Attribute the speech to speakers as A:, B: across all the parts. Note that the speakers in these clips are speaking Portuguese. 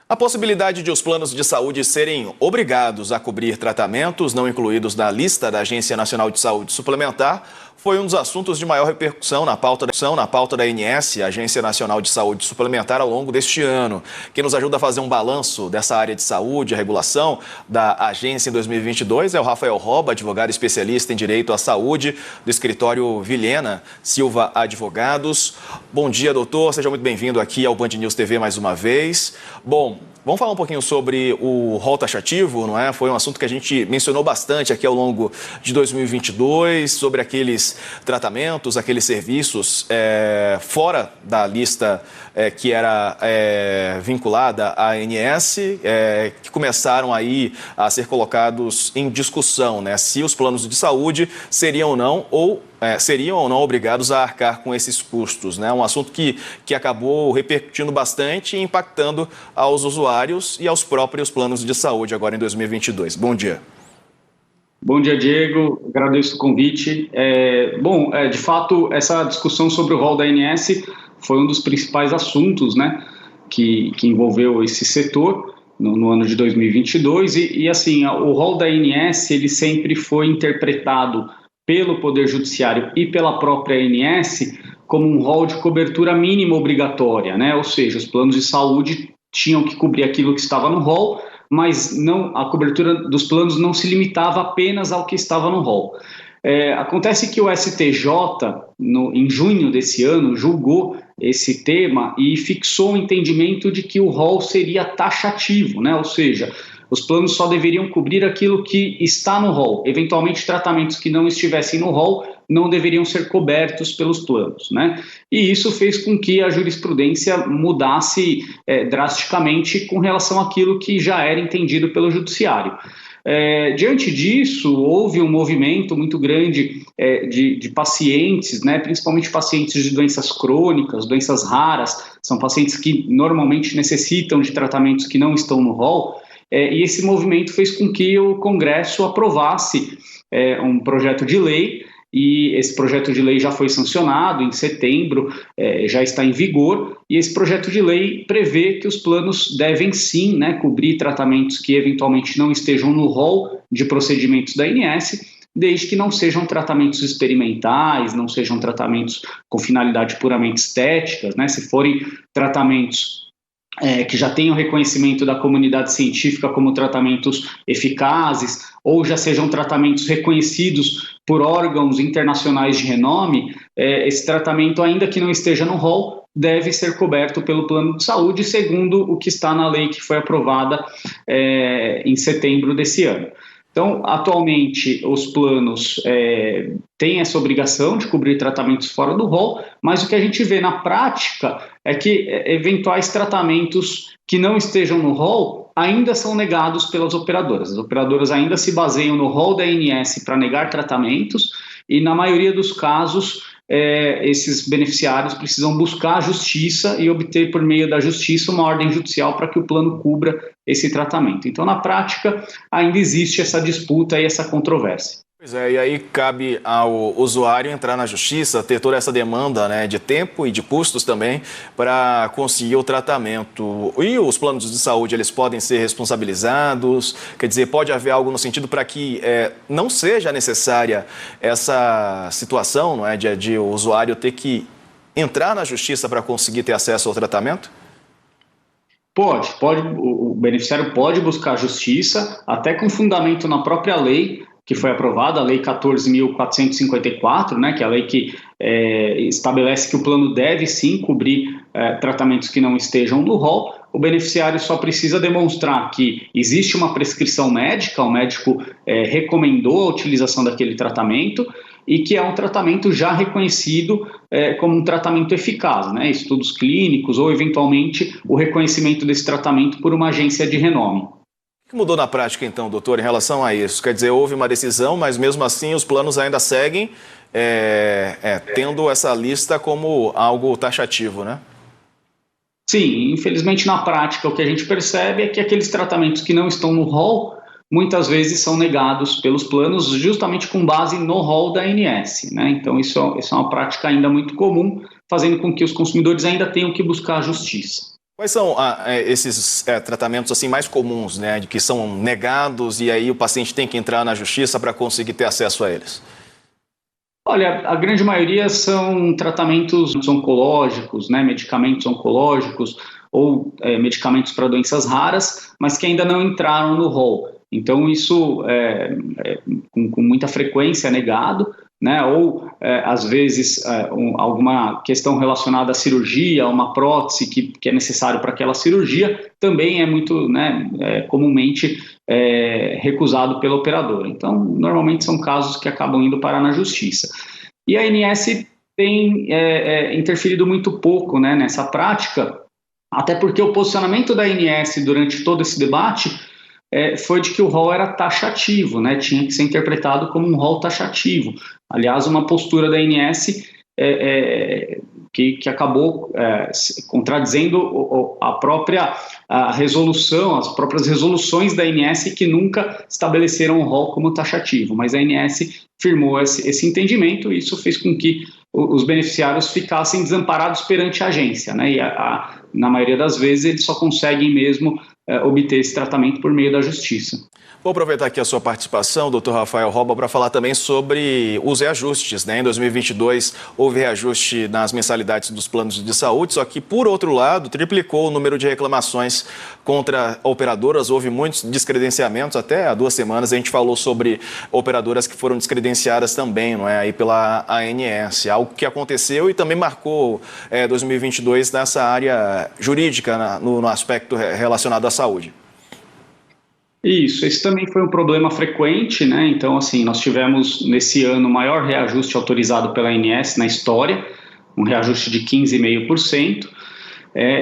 A: A possibilidade de os planos de saúde serem obrigados a cobrir tratamentos não incluídos na lista da Agência Nacional de Saúde Suplementar foi um dos assuntos de maior repercussão na pauta da ANS, Agência Nacional de Saúde Suplementar, ao longo deste ano. Quem nos ajuda a fazer um balanço dessa área de saúde, a regulação da agência em 2022, é o Rafael Roba, advogado especialista em direito à saúde, do escritório Vilhena Silva Advogados. Bom dia, doutor. Seja muito bem-vindo aqui ao Band News TV mais uma vez. Bom, vamos falar um pouquinho sobre o rol taxativo, não é? Foi um assunto que a gente mencionou bastante aqui ao longo de 2022, sobre aqueles tratamentos, aqueles serviços fora da lista que era vinculada à ANS, que começaram aí a ser colocados em discussão, né? Se os planos de saúde seriam ou não obrigados a arcar com esses custos, né? Um assunto que acabou repercutindo bastante e impactando aos usuários e aos próprios planos de saúde agora em 2022. Bom dia.
B: Bom dia, Diego. Agradeço o convite. De fato, essa discussão sobre o rol da ANS foi um dos principais assuntos, né, que envolveu esse setor no ano de 2022. E assim, o rol da ANS ele sempre foi interpretado pelo Poder Judiciário e pela própria ANS como um rol de cobertura mínima obrigatória, né? Ou seja, os planos de saúde tinham que cobrir aquilo que estava no rol, mas a cobertura dos planos não se limitava apenas ao que estava no rol. Acontece que o STJ, em junho desse ano, julgou esse tema e fixou o entendimento de que o rol seria taxativo, né? Ou seja, os planos só deveriam cobrir aquilo que está no rol. Eventualmente, tratamentos que não estivessem no rol não deveriam ser cobertos pelos planos, né? E isso fez com que a jurisprudência mudasse drasticamente com relação àquilo que já era entendido pelo judiciário. Diante disso, houve um movimento muito grande de pacientes, né, principalmente pacientes de doenças crônicas, doenças raras, são pacientes que normalmente necessitam de tratamentos que não estão no rol, e esse movimento fez com que o Congresso aprovasse um projeto de lei, e esse projeto de lei já foi sancionado em setembro, já está em vigor, e esse projeto de lei prevê que os planos devem sim, né, cobrir tratamentos que eventualmente não estejam no rol de procedimentos da ANS, desde que não sejam tratamentos experimentais, não sejam tratamentos com finalidade puramente estéticas, né? Se forem tratamentos que já tenham reconhecimento da comunidade científica como tratamentos eficazes, ou já sejam tratamentos reconhecidos por órgãos internacionais de renome, esse tratamento, ainda que não esteja no rol, deve ser coberto pelo plano de saúde, segundo o que está na lei que foi aprovada em setembro desse ano. Então, atualmente, os planos têm essa obrigação de cobrir tratamentos fora do rol, mas o que a gente vê na prática é que eventuais tratamentos que não estejam no rol ainda são negados pelas operadoras. As operadoras ainda se baseiam no rol da ANS para negar tratamentos e, na maioria dos casos, esses beneficiários precisam buscar a justiça e obter por meio da justiça uma ordem judicial para que o plano cubra esse tratamento. Então, na prática, ainda existe essa disputa e essa controvérsia.
A: Pois é, e aí cabe ao usuário entrar na justiça, ter toda essa demanda, né, de tempo e de custos também para conseguir o tratamento. E os planos de saúde, eles podem ser responsabilizados? Quer dizer, pode haver algo no sentido para que não seja necessária essa situação, não é, de o usuário ter que entrar na justiça para conseguir ter acesso ao tratamento?
B: Pode. O beneficiário pode buscar a justiça, até com fundamento na própria lei, que foi aprovada, a Lei 14.454, né, que é a lei que estabelece que o plano deve sim cobrir tratamentos que não estejam no rol. O beneficiário só precisa demonstrar que existe uma prescrição médica, o médico recomendou a utilização daquele tratamento e que é um tratamento já reconhecido como um tratamento eficaz, né, estudos clínicos ou, eventualmente, o reconhecimento desse tratamento por uma agência de renome.
A: O que mudou na prática, então, doutor, em relação a isso? Quer dizer, houve uma decisão, mas mesmo assim os planos ainda seguem tendo essa lista como algo taxativo, né?
B: Sim, infelizmente na prática o que a gente percebe é que aqueles tratamentos que não estão no rol muitas vezes são negados pelos planos justamente com base no rol da ANS, né? Então isso é uma prática ainda muito comum, fazendo com que os consumidores ainda tenham que buscar a justiça.
A: Quais são esses tratamentos assim mais comuns, né, de que são negados e aí o paciente tem que entrar na justiça para conseguir ter acesso a eles?
B: Olha, a grande maioria são tratamentos oncológicos, né, medicamentos oncológicos ou medicamentos para doenças raras, mas que ainda não entraram no rol. Então, isso com muita frequência é negado, né, ou às vezes alguma questão relacionada à cirurgia, uma prótese que é necessário para aquela cirurgia, também é muito, né, comumente recusado pela operadora. Então, normalmente são casos que acabam indo parar na justiça. E a ANS tem interferido muito pouco, né, nessa prática, até porque o posicionamento da ANS durante todo esse debate foi de que o rol era taxativo, né? Tinha que ser interpretado como um rol taxativo. Aliás, uma postura da ANS que acabou contradizendo a resolução, as próprias resoluções da ANS que nunca estabeleceram o rol como taxativo, mas a ANS firmou esse entendimento e isso fez com que os beneficiários ficassem desamparados perante a agência, né? E na maioria das vezes eles só conseguem mesmo obter esse tratamento por meio da justiça.
A: Vou aproveitar aqui a sua participação, Dr. Rafael Roba, para falar também sobre os reajustes, né? Em 2022 houve reajuste nas mensalidades dos planos de saúde, só que, por outro lado, triplicou o número de reclamações contra operadoras. Houve muitos descredenciamentos, até há 2 semanas a gente falou sobre operadoras que foram descredenciadas também, não é? Aí pela ANS, algo que aconteceu e também marcou 2022 nessa área jurídica, no aspecto relacionado à saúde.
B: Isso, esse também foi um problema frequente, né? Então, assim, nós tivemos nesse ano o maior reajuste autorizado pela ANS na história, um reajuste de 15,5%.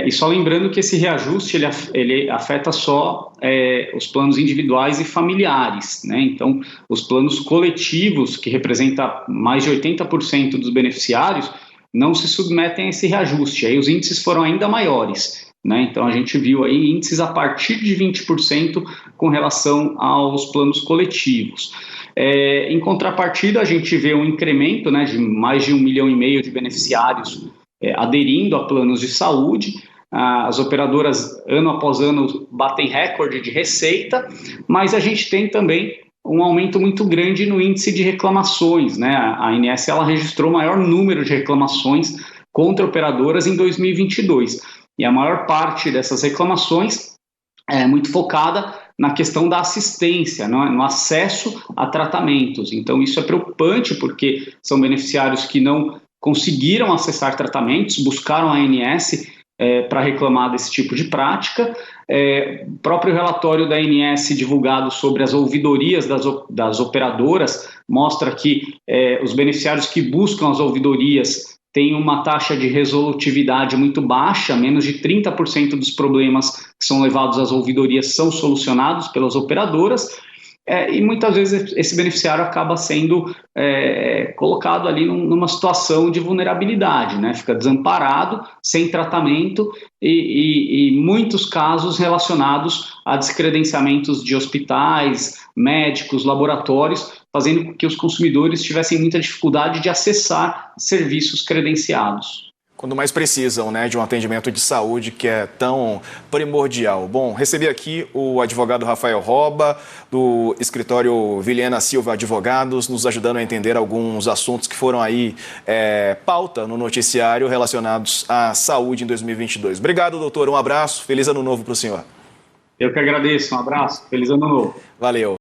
B: E só lembrando que esse reajuste ele afeta só os planos individuais e familiares, né? Então, os planos coletivos, que representam mais de 80% dos beneficiários, não se submetem a esse reajuste. Aí os índices foram ainda maiores, né? Então, a gente viu aí índices a partir de 20% com relação aos planos coletivos. Em contrapartida, a gente vê um incremento, né, de mais de 1,5 milhão de beneficiários aderindo a planos de saúde. As operadoras, ano após ano, batem recorde de receita, mas a gente tem também um aumento muito grande no índice de reclamações, né? A ANS ela registrou o maior número de reclamações contra operadoras em 2022. E a maior parte dessas reclamações é muito focada na questão da assistência, no acesso a tratamentos. Então, isso é preocupante porque são beneficiários que não conseguiram acessar tratamentos, buscaram a ANS para reclamar desse tipo de prática. O próprio relatório da ANS divulgado sobre as ouvidorias das operadoras mostra que os beneficiários que buscam as ouvidorias têm uma taxa de resolutividade muito baixa, menos de 30% dos problemas que são levados às ouvidorias são solucionados pelas operadoras, e muitas vezes esse beneficiário acaba sendo colocado ali numa situação de vulnerabilidade, né? Fica desamparado, sem tratamento e muitos casos relacionados a descredenciamentos de hospitais, médicos, laboratórios, fazendo com que os consumidores tivessem muita dificuldade de acessar serviços credenciados.
A: Quando mais precisam, né, de um atendimento de saúde que é tão primordial. Bom, recebi aqui o advogado Rafael Roba, do escritório Vilhena Silva Advogados, nos ajudando a entender alguns assuntos que foram aí pauta no noticiário relacionados à saúde em 2022. Obrigado, doutor. Um abraço. Feliz ano novo para o senhor.
B: Eu que agradeço. Um abraço. Feliz ano novo.
A: Valeu.